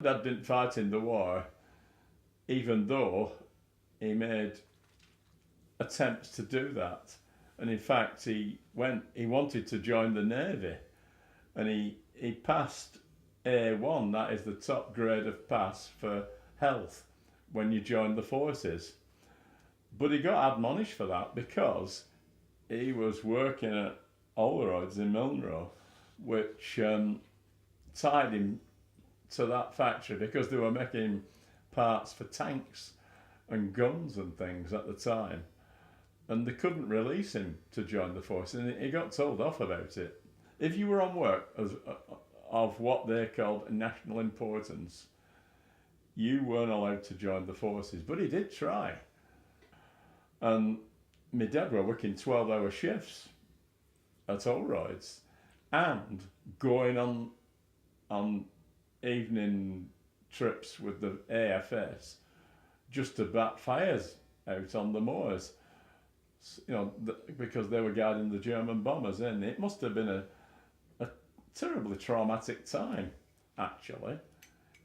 Dad didn't fight in the war, even though he made attempts to do that. And in fact, he wanted to join the Navy, and he passed A1, that is the top grade of pass for health when you join the forces. But he got admonished for that because he was working at Milnrow in Milnrow, which tied him to that factory because they were making parts for tanks and guns and things at the time, and they couldn't release him to join the force, and he got told off about it. If you were on work of what they called national importance, you weren't allowed to join the forces, but he did try. And my dad were working 12-hour shifts at Allroyd's and going on evening trips with the AFS just to bat fires out on the moors, because they were guarding the German bombers in. It must have been a terribly traumatic time, actually.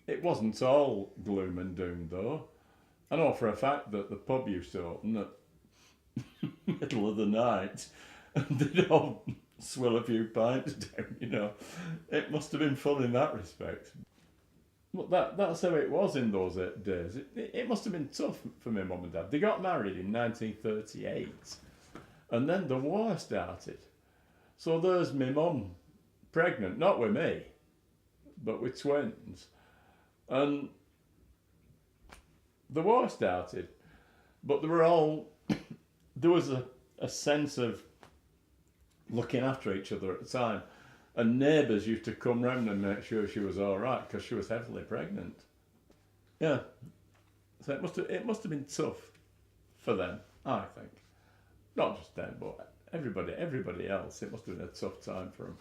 It wasn't all gloom and doom, though. I know for a fact that the pub used to open at middle of the night and they'd all swill a few pints down, It must have been fun in that respect. But that's how it was in those days. It must have been tough for my mum and dad. They got married in 1938 and then the war started. So there's my mum pregnant, not with me, but with twins. And the war started, but there was a sense of looking after each other at the time. And neighbours used to come round and make sure she was all right because she was heavily pregnant. Yeah, so it must have been tough for them, I think. Not just them, but everybody else. It must have been a tough time for them.